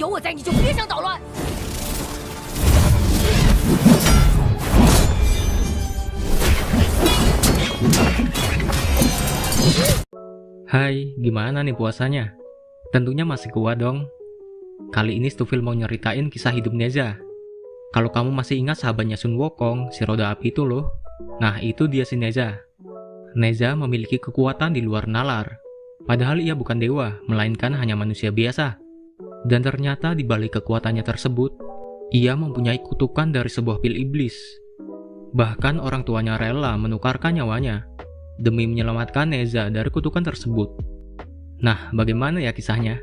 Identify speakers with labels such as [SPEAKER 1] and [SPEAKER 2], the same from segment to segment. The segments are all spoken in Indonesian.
[SPEAKER 1] 有我在，你就别想捣乱。
[SPEAKER 2] Hai, gimana nih puasanya? Tentunya masih kuat dong. Kali ini Stufil mau nyeritain kisah hidup Neza. Kalau kamu masih ingat sahabatnya Sun Wukong, si roda api itu loh. Nah, itu dia si Neza. Neza memiliki kekuatan di luar nalar. Padahal ia bukan dewa, melainkan hanya manusia biasa. Dan ternyata di balik kekuatannya tersebut, ia mempunyai kutukan dari sebuah pil iblis. Bahkan orang tuanya rela menukarkan nyawanya demi menyelamatkan Neza dari kutukan tersebut. Nah, bagaimana ya kisahnya?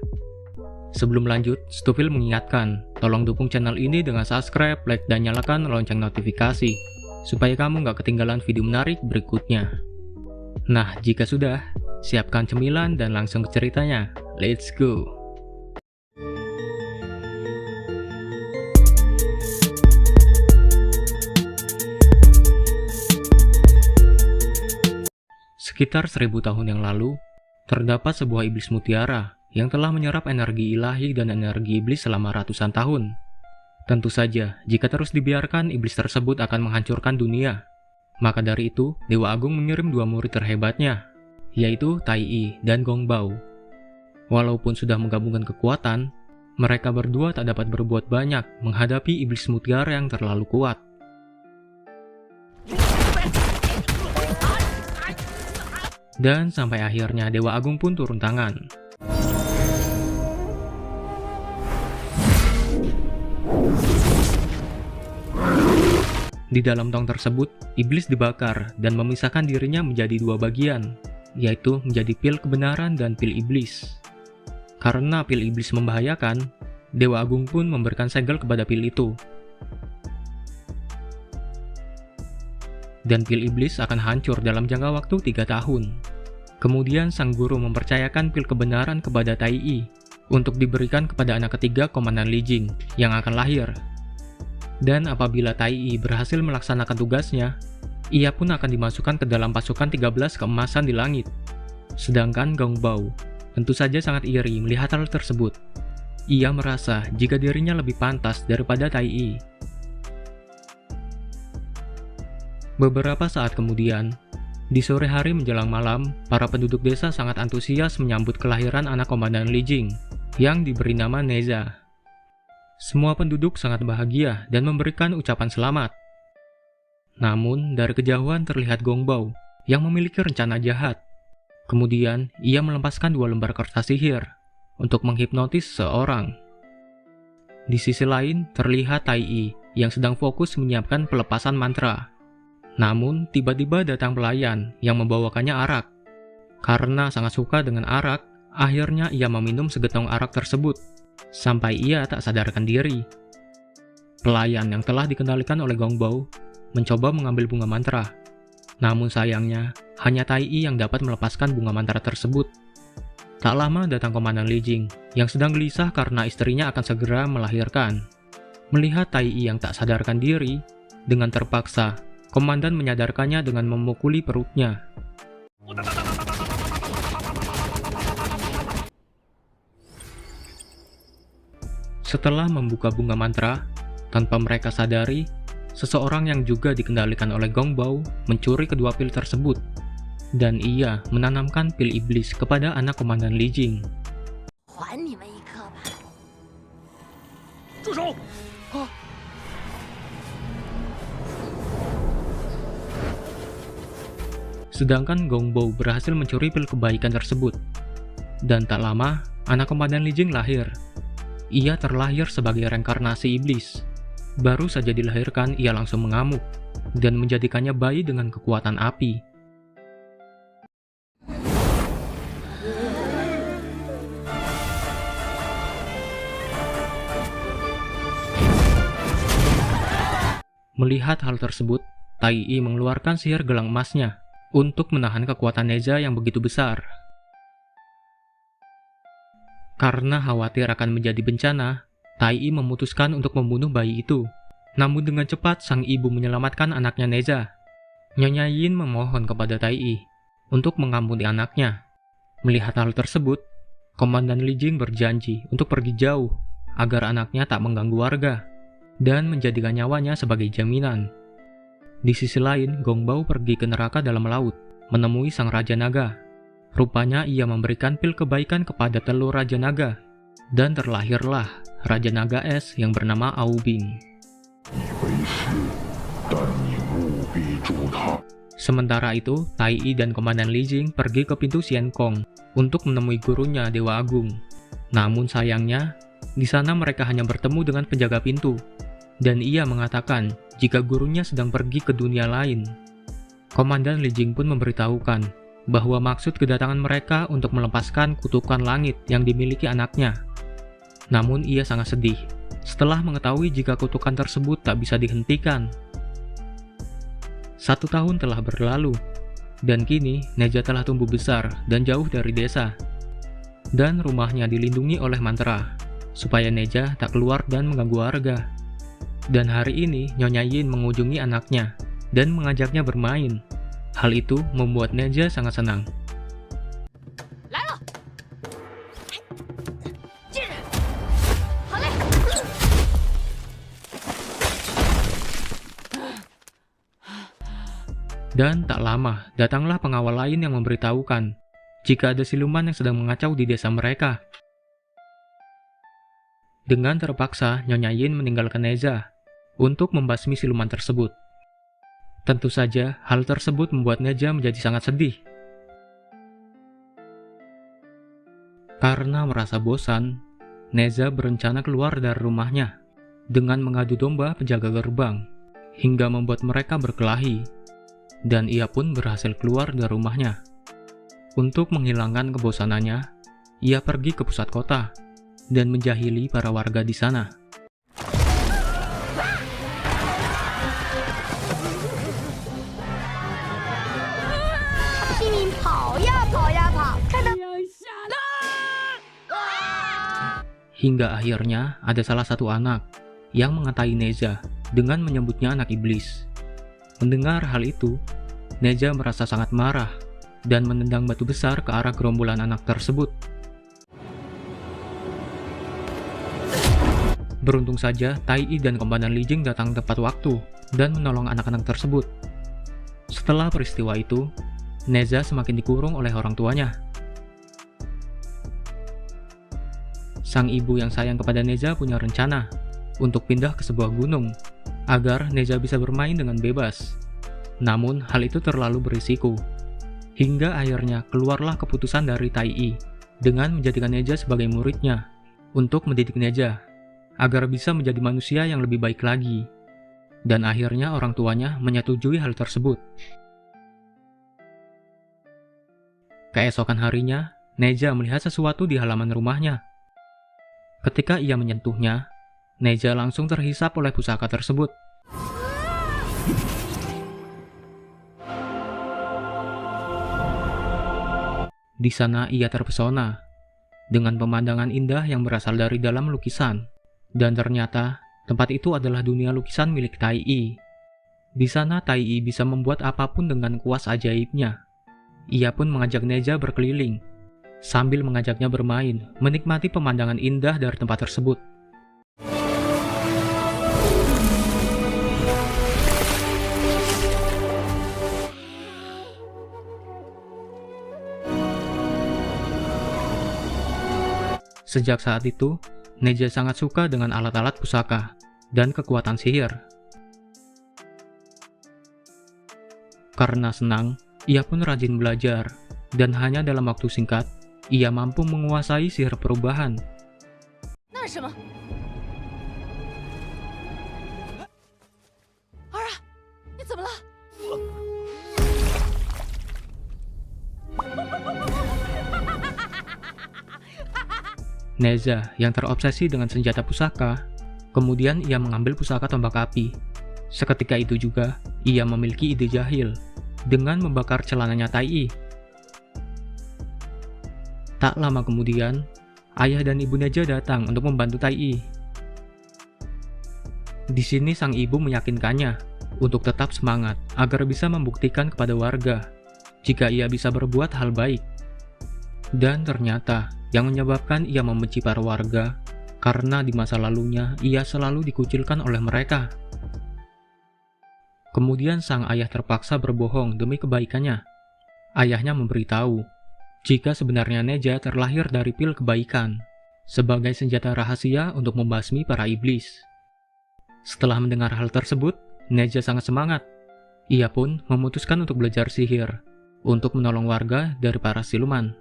[SPEAKER 2] Sebelum lanjut, Stufil mengingatkan, tolong dukung channel ini dengan subscribe, like, dan nyalakan lonceng notifikasi, supaya kamu nggak ketinggalan video menarik berikutnya. Nah, jika sudah, siapkan cemilan dan langsung ke ceritanya. Let's go! Sekitar 1000 tahun yang lalu, terdapat sebuah iblis mutiara yang telah menyerap energi ilahi dan energi iblis selama ratusan tahun. Tentu saja, jika terus dibiarkan, iblis tersebut akan menghancurkan dunia. Maka dari itu, Dewa Agung mengirim dua murid terhebatnya, yaitu Tai Yi dan Gong Bao. Walaupun sudah menggabungkan kekuatan, mereka berdua tak dapat berbuat banyak menghadapi iblis mutiara yang terlalu kuat. Dan sampai akhirnya Dewa Agung pun turun tangan. Di dalam tong tersebut, iblis dibakar dan memisahkan dirinya menjadi dua bagian, yaitu menjadi pil kebenaran dan pil iblis. Karena pil iblis membahayakan, Dewa Agung pun memberikan segel kepada pil itu. Dan pil iblis akan hancur dalam jangka waktu 3 tahun. Kemudian sang guru mempercayakan pil kebenaran kepada Tai Yi untuk diberikan kepada anak ketiga Komandan Li Jing yang akan lahir. Dan apabila Tai Yi berhasil melaksanakan tugasnya, ia pun akan dimasukkan ke dalam pasukan 13 keemasan di langit. Sedangkan Gong Bao tentu saja sangat iri melihat hal tersebut. Ia merasa jika dirinya lebih pantas daripada Tai Yi. Beberapa saat kemudian, di sore hari menjelang malam, para penduduk desa sangat antusias menyambut kelahiran anak Komandan Li Jing yang diberi nama Neza. Semua penduduk sangat bahagia dan memberikan ucapan selamat. Namun, dari kejauhan terlihat Gong Bao yang memiliki rencana jahat. Kemudian, ia melepaskan 2 lembar kertas sihir untuk menghipnotis seseorang. Di sisi lain, terlihat Tai Yi yang sedang fokus menyiapkan pelepasan mantra. Namun, tiba-tiba datang pelayan yang membawakannya arak. Karena sangat suka dengan arak, akhirnya ia meminum segetong arak tersebut, sampai ia tak sadarkan diri. Pelayan yang telah dikendalikan oleh Gong Bao mencoba mengambil bunga mantra. Namun sayangnya, hanya Tai Yi yang dapat melepaskan bunga mantra tersebut. Tak lama datang Komandan Li Jing yang sedang gelisah karena istrinya akan segera melahirkan. Melihat Tai Yi yang tak sadarkan diri, dengan terpaksa, Komandan menyadarkannya dengan memukuli perutnya. Setelah membuka bunga mantra, tanpa mereka sadari, seseorang yang juga dikendalikan oleh Gong Bao mencuri kedua pil tersebut, dan ia menanamkan pil iblis kepada anak Komandan Li Jing.
[SPEAKER 1] 还你们一颗吧。
[SPEAKER 3] 住手！
[SPEAKER 2] Sedangkan Gong Bao berhasil mencuri pil kebaikan tersebut. Dan tak lama, anak Komandan Li Jing lahir. Ia terlahir sebagai reinkarnasi iblis. Baru saja dilahirkan, ia langsung mengamuk dan menjadikannya bayi dengan kekuatan api. Melihat hal tersebut, Tai Yi mengeluarkan sihir gelang emasnya untuk menahan kekuatan Neza yang begitu besar. Karena khawatir akan menjadi bencana, Tai Yi memutuskan untuk membunuh bayi itu. Namun dengan cepat sang ibu menyelamatkan anaknya Neza. Nyonya Yin memohon kepada Tai Yi untuk mengampuni anaknya. Melihat hal tersebut, Komandan Li Jing berjanji untuk pergi jauh agar anaknya tak mengganggu warga dan menjadikan nyawanya sebagai jaminan. Di sisi lain, Gongbao pergi ke neraka dalam laut, menemui sang Raja Naga. Rupanya ia memberikan pil kebaikan kepada telur Raja Naga, dan terlahirlah Raja Naga Es yang bernama Aubing. Sementara itu, Tai Yi dan Komandan Li Jing pergi ke pintu Xian Kong untuk menemui gurunya Dewa Agung. Namun sayangnya, di sana mereka hanya bertemu dengan penjaga pintu, dan ia mengatakan jika gurunya sedang pergi ke dunia lain. Komandan Li Jing pun memberitahukan bahwa maksud kedatangan mereka untuk melepaskan kutukan langit yang dimiliki anaknya. Namun ia sangat sedih setelah mengetahui jika kutukan tersebut tak bisa dihentikan. 1 tahun telah berlalu, dan kini Neja telah tumbuh besar dan jauh dari desa. Dan rumahnya dilindungi oleh mantra, supaya Neja tak keluar dan mengganggu warga. Dan hari ini Nyonya Yin mengunjungi anaknya dan mengajaknya bermain. Hal itu membuat Neja sangat senang.
[SPEAKER 1] 来了，进去，好嘞。
[SPEAKER 2] Dan tak lama, datanglah pengawal lain yang memberitahukan jika ada siluman yang sedang mengacau di desa mereka. Dengan terpaksa, Nyonya Yin meninggalkan Neza untuk membasmi siluman tersebut. Tentu saja, hal tersebut membuat Neja menjadi sangat sedih. Karena merasa bosan, Neza berencana keluar dari rumahnya dengan mengadu domba penjaga gerbang, hingga membuat mereka berkelahi. Dan ia pun berhasil keluar dari rumahnya. Untuk menghilangkan kebosanannya, ia pergi ke pusat kota dan menjahili para warga di sana.
[SPEAKER 1] 拼命跑呀跑呀跑，看到
[SPEAKER 2] Hingga akhirnya ada salah satu anak yang mengatai Neza dengan menyebutnya anak iblis. Mendengar hal itu, Neja merasa sangat marah dan menendang batu besar ke arah gerombolan anak tersebut. Beruntung saja, Tai Yi dan Komandan Li Jing datang tepat waktu dan menolong anak-anak tersebut. Setelah peristiwa itu, Neza semakin dikurung oleh orang tuanya. Sang ibu yang sayang kepada Neza punya rencana untuk pindah ke sebuah gunung agar Neza bisa bermain dengan bebas. Namun, hal itu terlalu berisiko. Hingga akhirnya keluarlah keputusan dari Tai Yi dengan menjadikan Neza sebagai muridnya untuk mendidik Neza agar bisa menjadi manusia yang lebih baik lagi. Dan akhirnya orang tuanya menyetujui hal tersebut. Keesokan harinya, Neza melihat sesuatu di halaman rumahnya. Ketika ia menyentuhnya, Neza langsung terhisap oleh pusaka tersebut. Di sana ia terpesona dengan pemandangan indah yang berasal dari dalam lukisan. Dan ternyata tempat itu adalah dunia lukisan milik Tai Yi. Di sana Tai Yi bisa membuat apapun dengan kuas ajaibnya. Ia pun mengajak Neza berkeliling sambil mengajaknya bermain, menikmati pemandangan indah dari tempat tersebut. Sejak saat itu, Neza sangat suka dengan alat-alat pusaka dan kekuatan sihir. Karena senang, ia pun rajin belajar, dan hanya dalam waktu singkat, ia mampu menguasai sihir perubahan.
[SPEAKER 1] 那是什么？儿啊，你怎么了？
[SPEAKER 2] Neza yang terobsesi dengan senjata pusaka, kemudian ia mengambil pusaka tombak api. Seketika itu juga, ia memiliki ide jahil dengan membakar celananya Tai Yi. Tak lama kemudian, ayah dan ibu Neza datang untuk membantu Tai Yi. Di sini sang ibu meyakinkannya untuk tetap semangat agar bisa membuktikan kepada warga jika ia bisa berbuat hal baik. Dan ternyata yang menyebabkan ia membenci para warga karena di masa lalunya ia selalu dikucilkan oleh mereka. Kemudian sang ayah terpaksa berbohong demi kebaikannya. Ayahnya memberitahu jika sebenarnya Neja terlahir dari pil kebaikan sebagai senjata rahasia untuk membasmi para iblis. Setelah mendengar hal tersebut, Neja sangat semangat. Ia pun memutuskan untuk belajar sihir untuk menolong warga dari para siluman.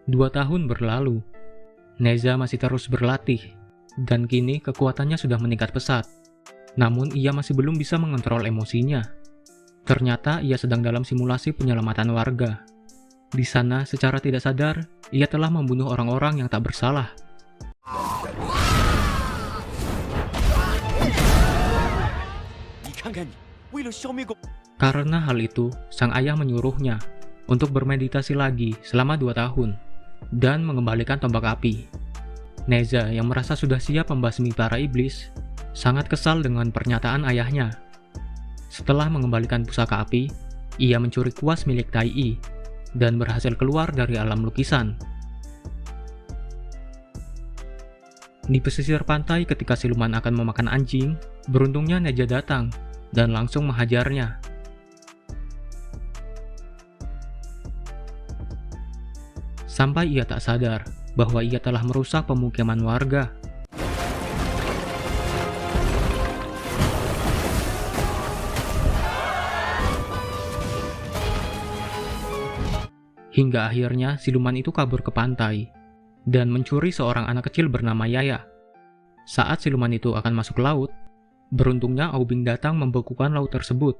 [SPEAKER 2] 2 tahun berlalu. Neza masih terus berlatih, dan kini kekuatannya sudah meningkat pesat. Namun ia masih belum bisa mengontrol emosinya. Ternyata ia sedang dalam simulasi penyelamatan warga. Di sana, secara tidak sadar, ia telah membunuh orang-orang yang tak bersalah. Karena hal itu, sang ayah menyuruhnya untuk bermeditasi lagi selama 2 tahun dan mengembalikan tombak api. Neza yang merasa sudah siap membasmi para iblis, sangat kesal dengan pernyataan ayahnya. Setelah mengembalikan pusaka api, ia mencuri kuas milik Tai Yi dan berhasil keluar dari alam lukisan. Di pesisir pantai ketika siluman akan memakan anjing, beruntungnya Neza datang dan langsung menghajarnya. Sampai ia tak sadar bahwa ia telah merusak pemukiman warga. Hingga akhirnya siluman itu kabur ke pantai dan mencuri seorang anak kecil bernama Yaya. Saat siluman itu akan masuk ke laut, beruntungnya Aubing datang membekukan laut tersebut.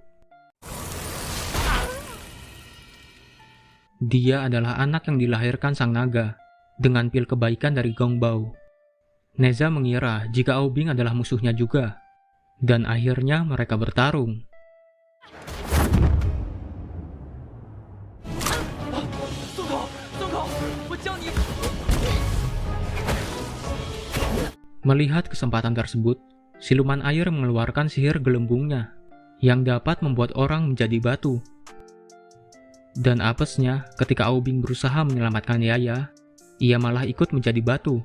[SPEAKER 2] Dia adalah anak yang dilahirkan sang naga dengan pil kebaikan dari Gongbao. Neza mengira jika Aubing adalah musuhnya juga, dan akhirnya mereka bertarung. Melihat kesempatan tersebut, siluman air mengeluarkan sihir gelembungnya yang dapat membuat orang menjadi batu. Dan apesnya, ketika Aubing berusaha menyelamatkan Yaya, ia malah ikut menjadi batu.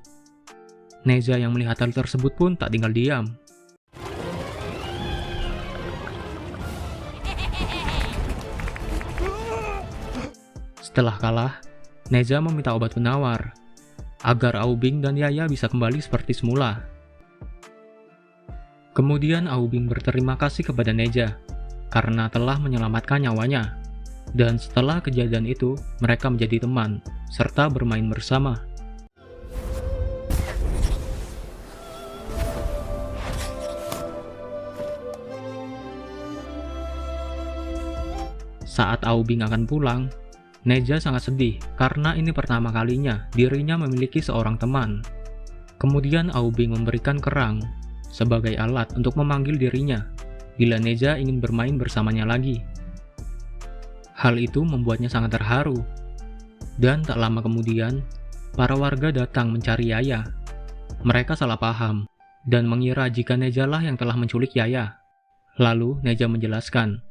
[SPEAKER 2] Neza yang melihat hal tersebut pun tak tinggal diam. Setelah kalah, Neza meminta obat penawar agar Aubing dan Yaya bisa kembali seperti semula. Kemudian Aubing berterima kasih kepada Neza karena telah menyelamatkan nyawanya. Dan setelah kejadian itu, mereka menjadi teman, serta bermain bersama. Saat Aubing akan pulang, Neza sangat sedih karena ini pertama kalinya dirinya memiliki seorang teman. Kemudian Aubing memberikan kerang sebagai alat untuk memanggil dirinya bila Neza ingin bermain bersamanya lagi. Hal itu membuatnya sangat terharu. Dan tak lama kemudian, para warga datang mencari Yaya. Mereka salah paham dan mengira jika Neza lah yang telah menculik Yaya. Lalu Neza menjelaskan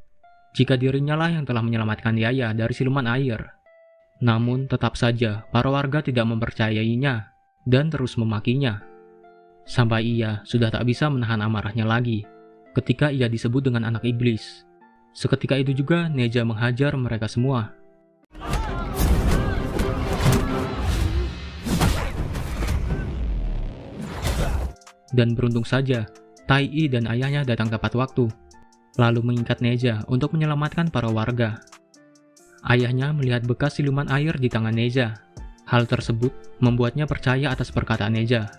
[SPEAKER 2] jika dirinya lah yang telah menyelamatkan Yaya dari siluman air. Namun tetap saja para warga tidak mempercayainya dan terus memakinya. Sampai ia sudah tak bisa menahan amarahnya lagi ketika ia disebut dengan anak iblis. Seketika itu juga Neza menghajar mereka semua. Dan beruntung saja, Tai Yi dan ayahnya datang tepat waktu, lalu mengikat Neza untuk menyelamatkan para warga. Ayahnya melihat bekas siluman air di tangan Neza. Hal tersebut membuatnya percaya atas perkataan Neza.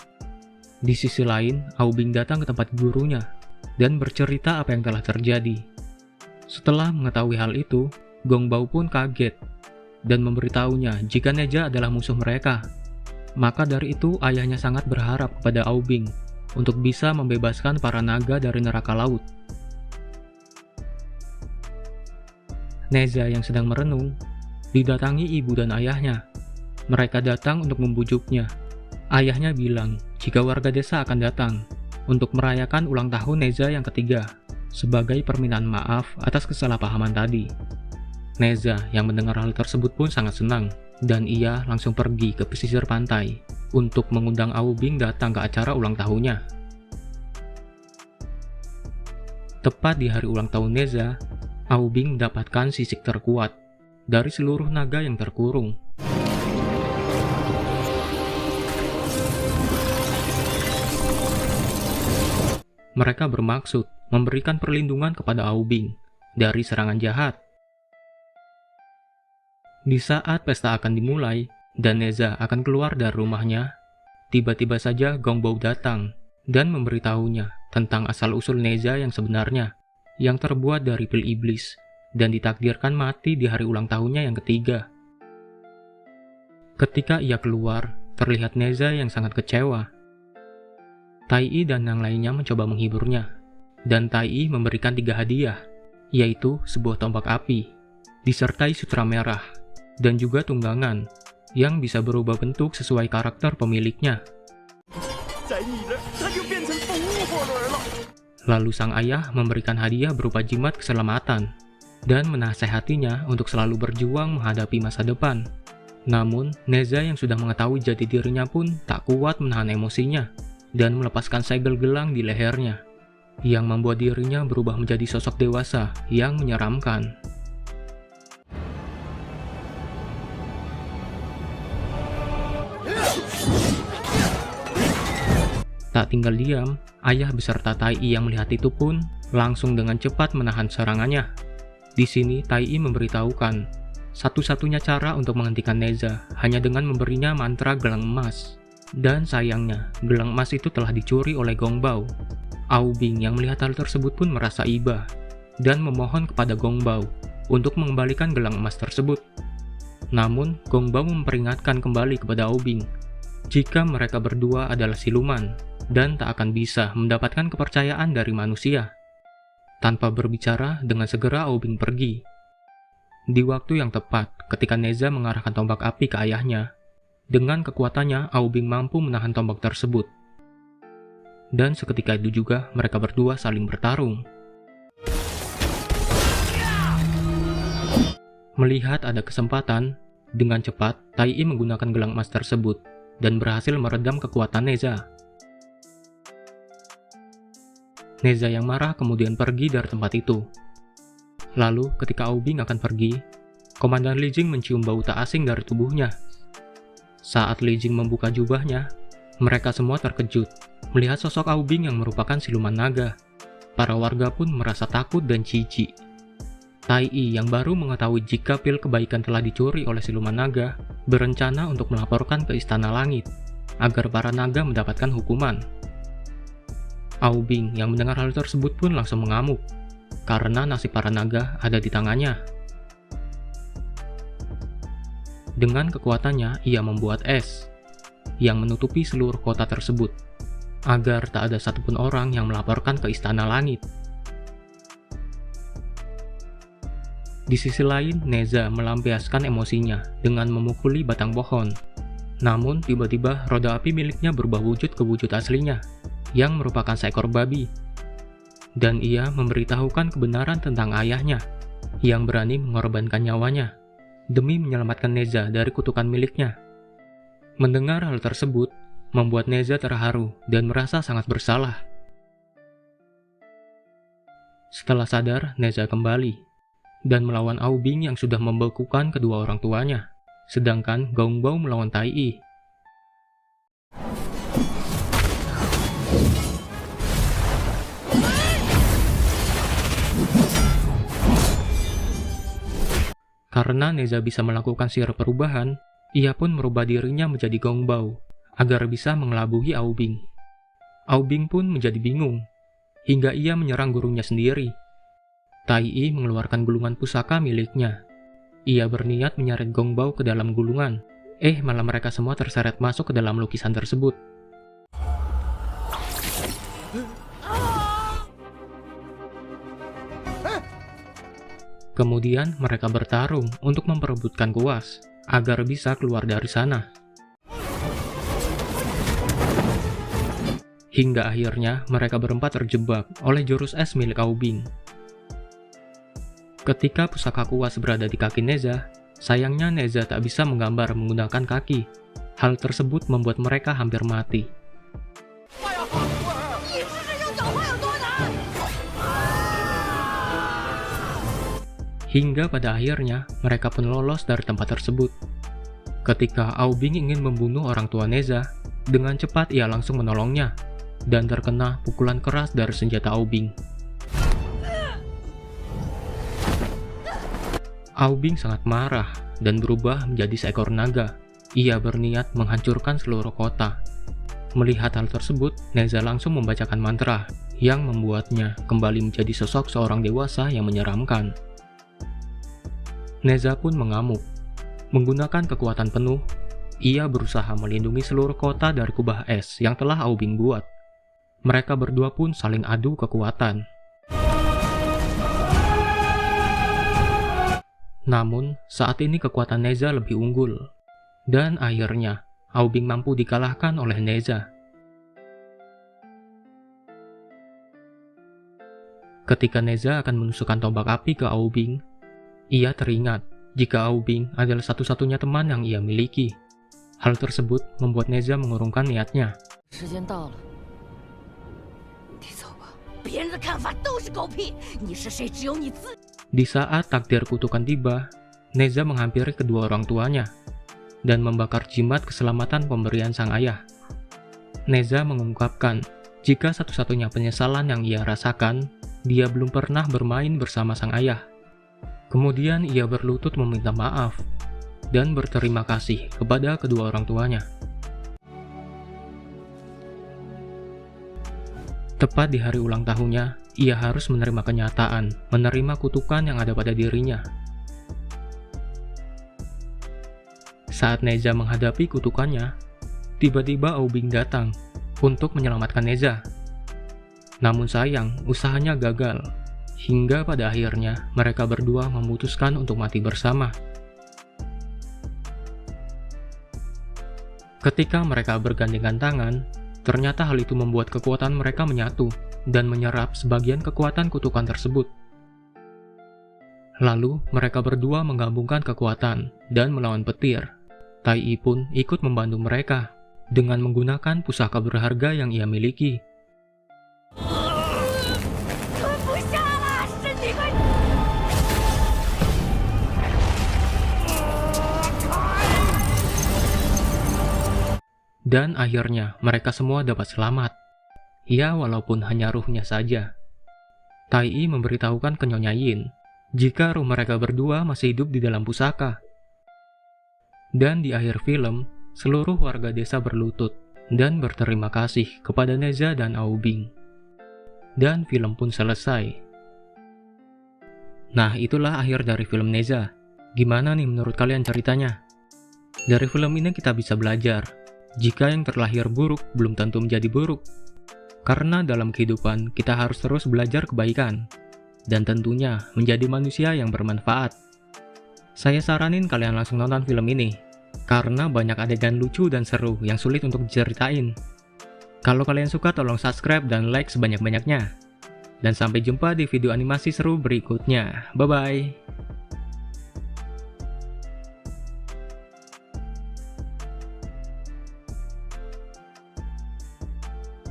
[SPEAKER 2] Di sisi lain, Aubing datang ke tempat gurunya dan bercerita apa yang telah terjadi. Setelah mengetahui hal itu, Gongbao pun kaget dan memberitahunya jika Neza adalah musuh mereka. Maka dari itu ayahnya sangat berharap kepada Aubing untuk bisa membebaskan para naga dari neraka laut. Neza yang sedang merenung didatangi ibu dan ayahnya. Mereka datang untuk membujuknya. Ayahnya bilang jika warga desa akan datang untuk merayakan ulang tahun Neza yang ketiga sebagai permintaan maaf atas kesalahpahaman tadi. Neza yang mendengar hal tersebut pun sangat senang dan ia langsung pergi ke pesisir pantai untuk mengundang Aubing datang ke acara ulang tahunnya. Tepat di hari ulang tahun Neza, Aubing mendapatkan sisik terkuat dari seluruh naga yang terkurung. Mereka bermaksud memberikan perlindungan kepada Aubing dari serangan jahat. Di saat pesta akan dimulai dan Neza akan keluar dari rumahnya, tiba-tiba saja Gongbao datang dan memberitahunya tentang asal-usul Neza yang sebenarnya, yang terbuat dari pil iblis dan ditakdirkan mati di hari ulang tahunnya yang ketiga. Ketika ia keluar, terlihat Neza yang sangat kecewa. Tai Yi dan yang lainnya mencoba menghiburnya, dan Tai Yi memberikan 3 hadiah, yaitu sebuah tombak api, disertai sutra merah, dan juga tunggangan, yang bisa berubah bentuk sesuai karakter pemiliknya. Lalu sang ayah memberikan hadiah berupa jimat keselamatan, dan menasehatinya untuk selalu berjuang menghadapi masa depan. Namun, Neza yang sudah mengetahui jati dirinya pun tak kuat menahan emosinya, dan melepaskan segel gelang di lehernya, yang membuat dirinya berubah menjadi sosok dewasa yang menyeramkan. Tak tinggal diam, ayah beserta Tai Yi yang melihat itu pun langsung dengan cepat menahan serangannya. Di sini Tai Yi memberitahukan, satu-satunya cara untuk menghentikan Neza hanya dengan memberinya mantra gelang emas. Dan sayangnya, gelang emas itu telah dicuri oleh Gongbao. Aubing yang melihat hal tersebut pun merasa iba, dan memohon kepada Gongbao untuk mengembalikan gelang emas tersebut. Namun, Gongbao memperingatkan kembali kepada Aubing, jika mereka berdua adalah siluman, dan tak akan bisa mendapatkan kepercayaan dari manusia. Tanpa berbicara, dengan segera Aubing pergi. Di waktu yang tepat, ketika Neza mengarahkan tombak api ke ayahnya, dengan kekuatannya, Aubing mampu menahan tombak tersebut. Dan seketika itu juga, mereka berdua saling bertarung. Melihat ada kesempatan, dengan cepat, Tai Yi menggunakan gelang emas tersebut, dan berhasil meredam kekuatan Neza. Neza yang marah kemudian pergi dari tempat itu. Lalu, ketika Aubing akan pergi, Komandan Li Jing mencium bau tak asing dari tubuhnya. Saat Li Jing membuka jubahnya, mereka semua terkejut melihat sosok Aubing yang merupakan siluman naga. Para warga pun merasa takut dan jijik. Tai Yi yang baru mengetahui jika pil kebaikan telah dicuri oleh siluman naga, berencana untuk melaporkan ke Istana Langit, agar para naga mendapatkan hukuman. Aubing yang mendengar hal tersebut pun langsung mengamuk, karena nasib para naga ada di tangannya. Dengan kekuatannya, ia membuat es yang menutupi seluruh kota tersebut, agar tak ada satupun orang yang melaporkan ke Istana Langit. Di sisi lain, Neza melampiaskan emosinya dengan memukuli batang pohon. Namun, tiba-tiba roda api miliknya berubah wujud ke wujud aslinya, yang merupakan seekor babi. Dan ia memberitahukan kebenaran tentang ayahnya, yang berani mengorbankan nyawanya demi menyelamatkan Neza dari kutukan miliknya. Mendengar hal tersebut, membuat Neza terharu dan merasa sangat bersalah. Setelah sadar, Neza kembali dan melawan Aubing yang sudah membekukan kedua orang tuanya, sedangkan Gongbao melawan Tai Yi. Karena Neza bisa melakukan sihir perubahan, ia pun merubah dirinya menjadi Gongbao, agar bisa mengelabuhi Aubing. Aubing pun menjadi bingung, hingga ia menyerang gurunya sendiri. Tai Yi mengeluarkan gulungan pusaka miliknya. Ia berniat menyeret Gongbao ke dalam gulungan, malah mereka semua terseret masuk ke dalam lukisan tersebut. Kemudian mereka bertarung untuk memperebutkan kuas, agar bisa keluar dari sana. Hingga akhirnya mereka berempat terjebak oleh jurus es milik Aubing. Ketika pusaka kuas berada di kaki Neza, Sayangnya Neza tak bisa menggambar menggunakan kaki. Hal tersebut membuat mereka hampir mati.
[SPEAKER 3] 快要放过儿！
[SPEAKER 1] 你试试用脚画有多难。
[SPEAKER 2] Hingga pada akhirnya, mereka pun lolos dari tempat tersebut. Ketika Aubing ingin membunuh orang tua Neza, dengan cepat ia langsung menolongnya, dan terkena pukulan keras dari senjata Aubing. Aubing sangat marah dan berubah menjadi seekor naga. Ia berniat menghancurkan seluruh kota. Melihat hal tersebut, Neza langsung membacakan mantra yang membuatnya kembali menjadi sosok seorang dewasa yang menyeramkan. Neza pun mengamuk. Menggunakan kekuatan penuh, ia berusaha melindungi seluruh kota dari kubah es yang telah Aubing buat. Mereka berdua pun saling adu kekuatan. Namun, saat ini kekuatan Neza lebih unggul. Dan akhirnya, Aubing mampu dikalahkan oleh Neza. Ketika Neza akan menusukkan tombak api ke Aubing, ia teringat jika Aubing adalah satu-satunya teman yang ia miliki. Hal tersebut membuat Neza mengurungkan niatnya.
[SPEAKER 4] 时间到了，你走吧。
[SPEAKER 1] 别人的看法都是狗屁，你是谁只有你自。
[SPEAKER 2] Di saat takdir kutukan tiba, Neza menghampiri kedua orang tuanya dan membakar jimat keselamatan pemberian sang ayah. Neza mengungkapkan jika satu-satunya penyesalan yang ia rasakan, dia belum pernah bermain bersama sang ayah. Kemudian ia berlutut meminta maaf dan berterima kasih kepada kedua orang tuanya. Tepat di hari ulang tahunnya, ia harus menerima kenyataan, menerima kutukan yang ada pada dirinya. Saat Neza menghadapi kutukannya, tiba-tiba Aubing datang untuk menyelamatkan Neza. Namun sayang, usahanya gagal, hingga pada akhirnya mereka berdua memutuskan untuk mati bersama. Ketika mereka bergandengan tangan, ternyata hal itu membuat kekuatan mereka menyatu dan menyerap sebagian kekuatan kutukan tersebut. Lalu, mereka berdua menggabungkan kekuatan dan melawan petir. Tai Yi pun ikut membantu mereka dengan menggunakan pusaka berharga yang ia miliki.
[SPEAKER 1] 吞不下了，身体快！
[SPEAKER 2] Dan akhirnya, mereka semua dapat selamat. Ya, walaupun hanya ruhnya saja. Tai Yi memberitahukan ke Nyonya Yin jika ruh mereka berdua masih hidup di dalam pusaka. Dan di akhir film, seluruh warga desa berlutut dan berterima kasih kepada Neza dan Aubing. Dan film pun selesai. Nah, itulah akhir dari film Neza. Gimana nih menurut kalian ceritanya? Dari film ini kita bisa belajar jika yang terlahir buruk belum tentu menjadi buruk. Karena dalam kehidupan kita harus terus belajar kebaikan dan tentunya menjadi manusia yang bermanfaat. Saya saranin kalian langsung nonton film ini karena banyak adegan lucu dan seru yang sulit untuk diceritain. Kalau kalian suka tolong subscribe dan like sebanyak-banyaknya. Dan sampai jumpa di video animasi seru berikutnya. Bye-bye.